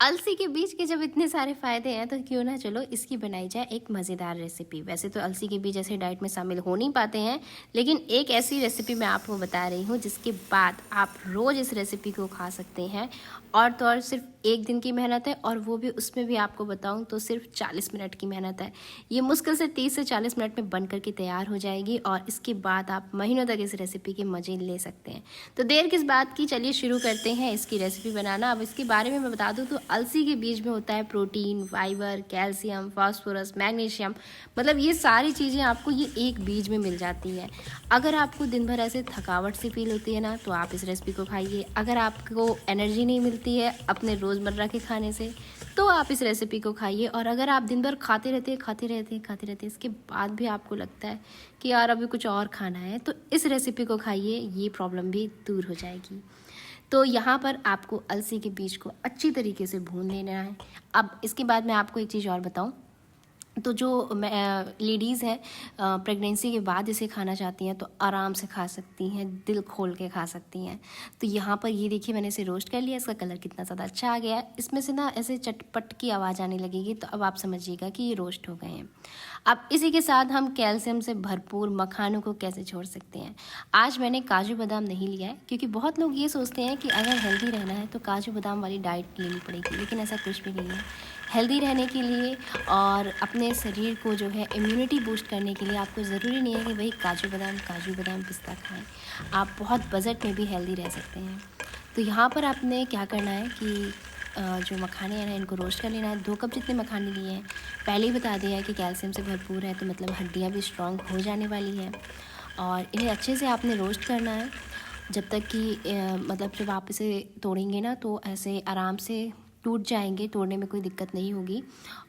अलसी के बीज के जब इतने सारे फ़ायदे हैं तो क्यों ना चलो इसकी बनाई जाए एक मज़ेदार रेसिपी। वैसे तो अलसी के बीज ऐसे डाइट में शामिल हो नहीं पाते हैं, लेकिन एक ऐसी रेसिपी मैं आपको बता रही हूँ जिसके बाद आप रोज़ इस रेसिपी को खा सकते हैं। और तो और सिर्फ एक दिन की मेहनत है, और वो भी उसमें भी आपको बताऊँ तो सिर्फ 40 मिनट की मेहनत है। ये मुश्किल से 30 से 40 मिनट में बन करके तैयार हो जाएगी, और इसके बाद आप महीनों तक इस रेसिपी के मज़े ले सकते हैं। तो देर किस बात की, चलिए शुरू करते हैं इसकी रेसिपी बनाना। अब इसके बारे में मैं बता दूं तो अलसी के बीज में होता है protein, fibre, calcium, phosphorus, magnesium, मतलब ये सारी चीज़ें आपको ये एक बीज में मिल जाती हैं। अगर आपको दिन भर ऐसे थकावट सी फील होती है ना, तो आप इस रेसिपी को खाइए। अगर आपको एनर्जी नहीं मिलती है अपने रोज़मर्रा के खाने से, तो आप इस रेसिपी को खाइए। और अगर आप दिन भर खाते रहते हैं इसके बाद भी आपको लगता है कि यार अभी कुछ और खाना है, तो इस रेसिपी को खाइए, ये प्रॉब्लम भी दूर हो जाएगी। तो यहाँ पर आपको अलसी के बीज को अच्छी तरीके से भून लेना है। अब इसके बाद मैं आपको एक चीज़ और बताऊँ, तो जो लेडीज़ हैं प्रेगनेंसी के बाद इसे खाना चाहती हैं तो आराम से खा सकती हैं, दिल खोल के खा सकती हैं। तो यहाँ पर ये देखिए मैंने इसे रोस्ट कर लिया, इसका कलर कितना ज़्यादा अच्छा आ गया है। इसमें से ना ऐसे चटपट की आवाज़ आने लगेगी, तो अब आप समझिएगा कि ये रोस्ट हो गए हैं। अब इसी के साथ हम कैल्शियम से भरपूर मखानों को कैसे छोड़ सकते हैं। आज मैंने काजू बादाम नहीं लिया है, क्योंकि बहुत लोग ये सोचते हैं कि अगर हेल्दी रहना है तो काजू बादाम वाली डाइट लेनी पड़ेगी, लेकिन ऐसा कुछ भी नहीं है। हेल्दी रहने के लिए और अपने शरीर को जो है इम्यूनिटी बूस्ट करने के लिए आपको ज़रूरी नहीं है कि वही काजू बादाम पिस्ता खाएं। आप बहुत बजट में भी हेल्दी रह सकते हैं। तो यहाँ पर आपने क्या करना है कि जो मखाने हैं ना, इनको रोस्ट कर लेना है। 2 कप जितने मखाने लिए हैं, पहले ही बता दिया है कि कैल्शियम से भरपूर है, तो मतलब हड्डियाँ भी स्ट्रॉन्ग हो जाने वाली हैं। और इन्हें अच्छे से आपने रोस्ट करना है जब तक कि मतलब जब आप इसे तोड़ेंगे ना तो ऐसे आराम से टूट जाएंगे, तोड़ने में कोई दिक्कत नहीं होगी।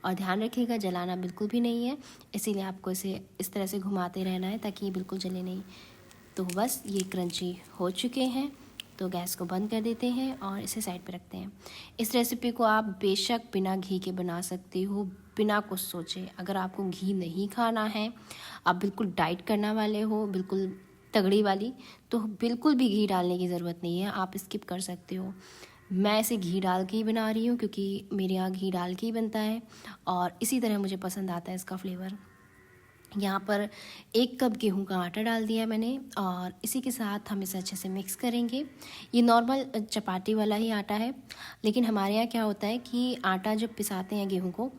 और ध्यान रखिएगा जलाना बिल्कुल भी नहीं है, इसीलिए आपको इसे इस तरह से घुमाते रहना है ताकि ये बिल्कुल जले नहीं। तो बस ये क्रंची हो चुके हैं, तो गैस को बंद कर देते हैं और इसे साइड पे रखते हैं। इस रेसिपी को आप बेशक बिना घी के बना सकते हो, बिना कुछ सोचे। अगर आपको घी नहीं खाना है, आप बिल्कुल डाइट करने वाले हो, बिल्कुल तगड़ी वाली, तो बिल्कुल भी घी डालने की ज़रूरत नहीं है, आप स्किप कर सकते हो। मैं इसे घी डाल के ही बना रही हूँ क्योंकि मेरे यहाँ घी डाल के ही बनता है, और इसी तरह मुझे पसंद आता है इसका फ्लेवर। यहाँ पर 1 कप गेहूं का आटा डाल दिया मैंने, और इसी के साथ हम इसे अच्छे से मिक्स करेंगे। ये नॉर्मल चपाती वाला ही आटा है, लेकिन हमारे यहाँ क्या होता है कि आटा जब पिसाते हैं गेहूं को,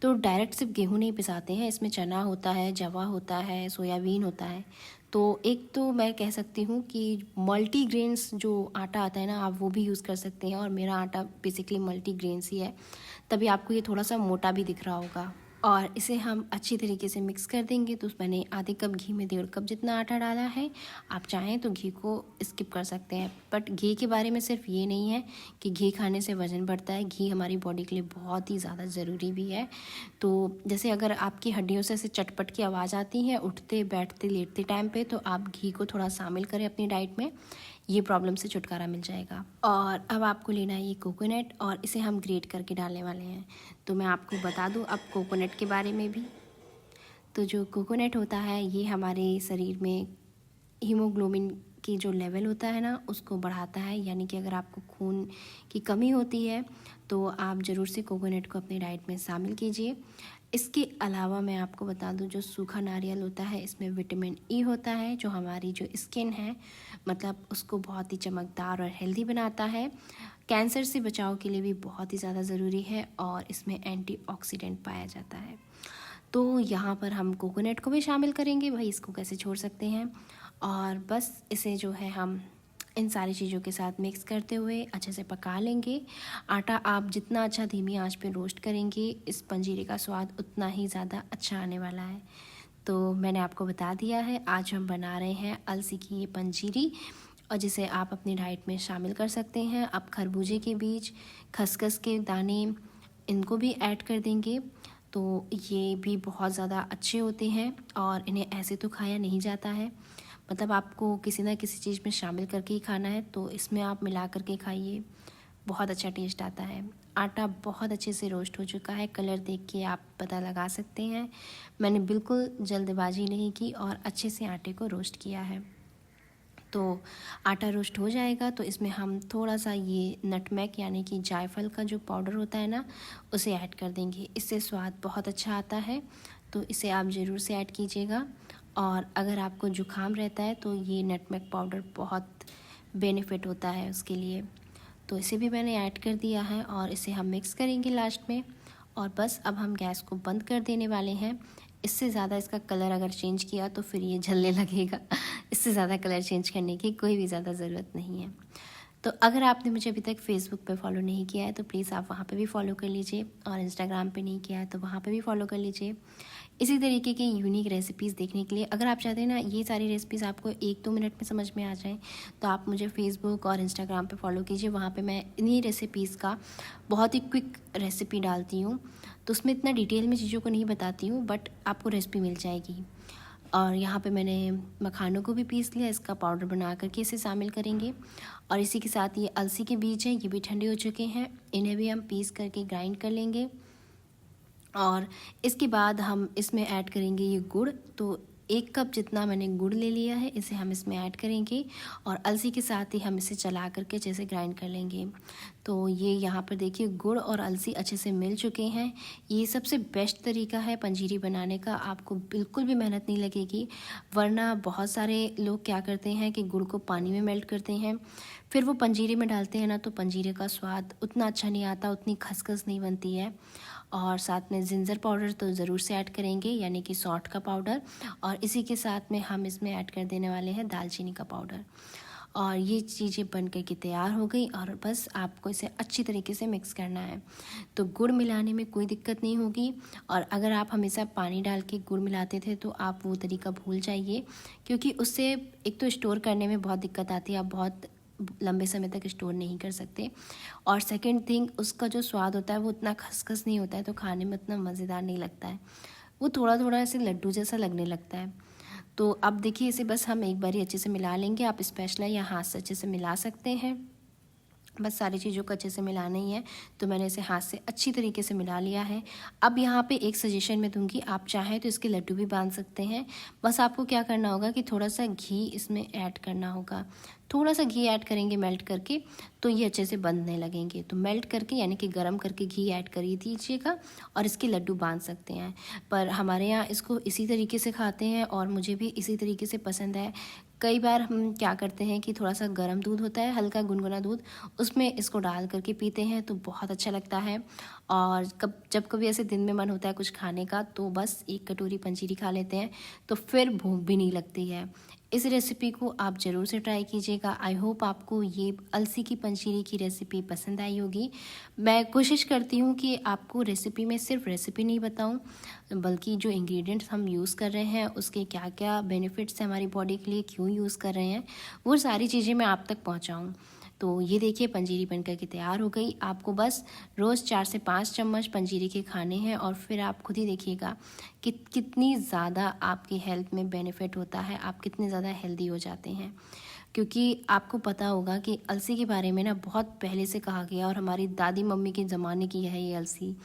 तो डायरेक्ट सिर्फ गेहूं नहीं पिसाते हैं, इसमें चना होता है, जवा होता है, सोयाबीन होता है। तो एक तो मैं कह सकती हूँ कि मल्टीग्रेन्स जो आटा आता है ना, आप वो भी यूज़ कर सकते हैं, और मेरा आटा बेसिकली मल्टीग्रेन्स ही है, तभी आपको ये थोड़ा सा मोटा भी दिख रहा होगा। और इसे हम अच्छी तरीके से मिक्स कर देंगे। तो मैंने आधे कप घी में 1.5 कप जितना आटा डाला है। आप चाहें तो घी को स्किप कर सकते हैं, बट घी के बारे में सिर्फ ये नहीं है कि घी खाने से वज़न बढ़ता है, घी हमारी बॉडी के लिए बहुत ही ज़्यादा ज़रूरी भी है। तो जैसे अगर आपकी हड्डियों से ऐसे चटपट की आवाज़ आती है उठते बैठते लेटते टाइम पे, तो आप घी को थोड़ा शामिल करें अपनी डाइट में, ये प्रॉब्लम से छुटकारा मिल जाएगा। और अब आपको लेना है ये कोकोनट, और इसे हम ग्रेट करके डालने वाले हैं। तो मैं आपको बता दूं अब कोकोनट के बारे में भी। तो जो कोकोनट होता है ये हमारे शरीर में हीमोग्लोबिन की जो लेवल होता है ना, उसको बढ़ाता है। यानी कि अगर आपको खून की कमी होती है तो आप ज़रूर से कोकोनट को अपनी डाइट में शामिल कीजिए। इसके अलावा मैं आपको बता दूं, जो सूखा नारियल होता है इसमें विटामिन ई होता है, जो हमारी जो स्किन है मतलब उसको बहुत ही चमकदार और हेल्दी बनाता है। कैंसर से बचाव के लिए भी बहुत ही ज़्यादा ज़रूरी है, और इसमें एंटीऑक्सीडेंट पाया जाता है। तो यहाँ पर हम कोकोनट को भी शामिल करेंगे, भाई इसको कैसे छोड़ सकते हैं। और बस इसे जो है हम इन सारी चीज़ों के साथ मिक्स करते हुए अच्छे से पका लेंगे। आटा आप जितना अच्छा धीमी आंच पे रोस्ट करेंगे, इस पंजीरी का स्वाद उतना ही ज़्यादा अच्छा आने वाला है। तो मैंने आपको बता दिया है, आज हम बना रहे हैं अलसी की ये पंजीरी, और जिसे आप अपनी डाइट में शामिल कर सकते हैं। आप खरबूजे के बीज, खसखस के दाने, इनको भी ऐड कर देंगे, तो ये भी बहुत ज़्यादा अच्छे होते हैं, और इन्हें ऐसे तो खाया नहीं जाता है, मतलब आपको किसी ना किसी चीज़ में शामिल करके ही खाना है। तो इसमें आप मिला करके खाइए, बहुत अच्छा टेस्ट आता है। आटा बहुत अच्छे से रोस्ट हो चुका है, कलर देख के आप पता लगा सकते हैं। मैंने बिल्कुल जल्दबाजी नहीं की और अच्छे से आटे को रोस्ट किया है। तो आटा रोस्ट हो जाएगा तो इसमें हम थोड़ा सा ये नटमेग यानी कि जायफल का जो पाउडर होता है ना, उसे ऐड कर देंगे। इससे स्वाद बहुत अच्छा आता है, तो इसे आप ज़रूर से ऐड कीजिएगा। और अगर आपको जुकाम रहता है तो ये नटमेग पाउडर बहुत बेनिफिट होता है उसके लिए। तो इसे भी मैंने ऐड कर दिया है और इसे हम मिक्स करेंगे लास्ट में। और बस अब हम गैस को बंद कर देने वाले हैं। इससे ज़्यादा इसका कलर अगर चेंज किया तो फिर ये जलने लगेगा। इससे ज़्यादा कलर चेंज करने की कोई भी ज़्यादा ज़रूरत नहीं है। तो अगर आपने मुझे अभी तक फेसबुक पे फॉलो नहीं किया है तो प्लीज़ आप वहाँ पे भी फॉलो कर लीजिए, और इंस्टाग्राम पे नहीं किया है तो वहाँ पे भी फॉलो कर लीजिए। इसी तरीके की यूनिक रेसिपीज़ देखने के लिए, अगर आप चाहते हैं ना ये सारी रेसिपीज़ आपको 1-2 मिनट में समझ में आ जाएँ, तो आप मुझे फेसबुक और इंस्टाग्राम पे फॉलो कीजिए। वहाँ पे मैं इन्हीं रेसिपीज़ का बहुत ही क्विक रेसिपी डालती हूँ, तो उसमें इतना डिटेल में चीज़ों को नहीं बताती हूँ, बट आपको रेसिपी मिल जाएगी। और यहाँ पे मैंने मखानों को भी पीस लिया, इसका पाउडर बना करके इसे शामिल करेंगे। और इसी के साथ ये अलसी के बीज हैं, ये भी ठंडे हो चुके हैं, इन्हें भी हम पीस करके ग्राइंड कर लेंगे। और इसके बाद हम इसमें ऐड करेंगे ये गुड़। तो 1 कप जितना मैंने गुड़ ले लिया है, इसे हम इसमें ऐड करेंगे और अलसी के साथ ही हम इसे चला करके जैसे ग्राइंड कर लेंगे। तो ये यहाँ पर देखिए गुड़ और अलसी अच्छे से मिल चुके हैं। ये सबसे बेस्ट तरीका है पंजीरी बनाने का, आपको बिल्कुल भी मेहनत नहीं लगेगी। वरना बहुत सारे लोग क्या करते हैं कि गुड़ को पानी में मेल्ट करते हैं, फिर वो पंजीरे में डालते हैं ना, तो पंजीरे का स्वाद उतना अच्छा नहीं आता, उतनी खसखस नहीं बनती है। और साथ में जिंजर पाउडर तो ज़रूर से ऐड करेंगे, यानी कि सौंठ का पाउडर। और इसी के साथ में हम इसमें ऐड कर देने वाले हैं दालचीनी का पाउडर। और ये चीज़ें बन कर के तैयार हो गई, और बस आपको इसे अच्छी तरीके से मिक्स करना है। तो गुड़ मिलाने में कोई दिक्कत नहीं होगी। और अगर आप हमेशा पानी डाल के गुड़ मिलाते थे तो आप वो तरीका भूल जाइए, क्योंकि उससे एक तो स्टोर करने में बहुत दिक्कत आती है, आप बहुत लंबे समय तक स्टोर नहीं कर सकते। और सेकंड थिंग, उसका जो स्वाद होता है वो उतना खसखस नहीं होता है, तो खाने में उतना मज़ेदार नहीं लगता है, वो थोड़ा थोड़ा ऐसे लड्डू जैसा लगने लगता है। तो अब देखिए इसे बस हम एक बार ही अच्छे से मिला लेंगे। आप स्पैचुला या हाथ से अच्छे से मिला सकते हैं, बस सारी चीज़ों को अच्छे से मिलाना ही है। तो मैंने इसे हाथ से अच्छी तरीके से मिला लिया है। अब यहाँ पे एक सजेशन मैं दूंगी, आप चाहें तो इसके लड्डू भी बांध सकते हैं। बस आपको क्या करना होगा कि थोड़ा सा घी इसमें ऐड करना होगा। थोड़ा सा घी ऐड करेंगे मेल्ट करके, तो ये अच्छे से बंधने लगेंगे। तो मेल्ट करके यानी कि गर्म करके घी ऐड कर दीजिएगा और इसके लड्डू बांध सकते हैं। पर हमारे यहाँ इसको इसी तरीके से खाते हैं और मुझे भी इसी तरीके से पसंद है। कई बार हम क्या करते हैं कि थोड़ा सा गर्म दूध होता है, हल्का गुनगुना दूध, उसमें इसको डाल करके पीते हैं तो बहुत अच्छा लगता है। और जब कभी ऐसे दिन में मन होता है कुछ खाने का, तो बस 1 कटोरी पंजीरी खा लेते हैं, तो फिर भूख भी नहीं लगती है। इस रेसिपी को आप ज़रूर से ट्राई कीजिएगा। आई होप आपको ये अलसी की पंजीरी की रेसिपी पसंद आई होगी। मैं कोशिश करती हूँ कि आपको रेसिपी में सिर्फ रेसिपी नहीं बताऊँ, बल्कि जो इंग्रेडिएंट्स हम यूज़ कर रहे हैं, उसके क्या क्या बेनिफिट्स हैं हमारी बॉडी के लिए, क्यों यूज़ कर रहे हैं, वो सारी चीज़ें मैं आप तक पहुँचाऊँ। तो ये देखिए पंजीरी बनकर के तैयार हो गई। आपको बस रोज़ 4 से 5 चम्मच पंजीरी के खाने हैं, और फिर आप खुद ही देखिएगा कि कितनी ज़्यादा आपकी हेल्थ में बेनिफिट होता है, आप कितने ज़्यादा हेल्दी हो जाते हैं। क्योंकि आपको पता होगा कि अलसी के बारे में ना बहुत पहले से कहा गया, और हमारी दादी मम्मी के ज़माने की है ये अलसी,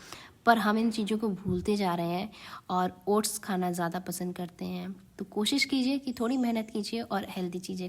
पर हम इन चीज़ों को भूलते जा रहे हैं और ओट्स खाना ज़्यादा पसंद करते हैं। तो कोशिश कीजिए कि थोड़ी मेहनत कीजिए और हेल्दी चीज़ें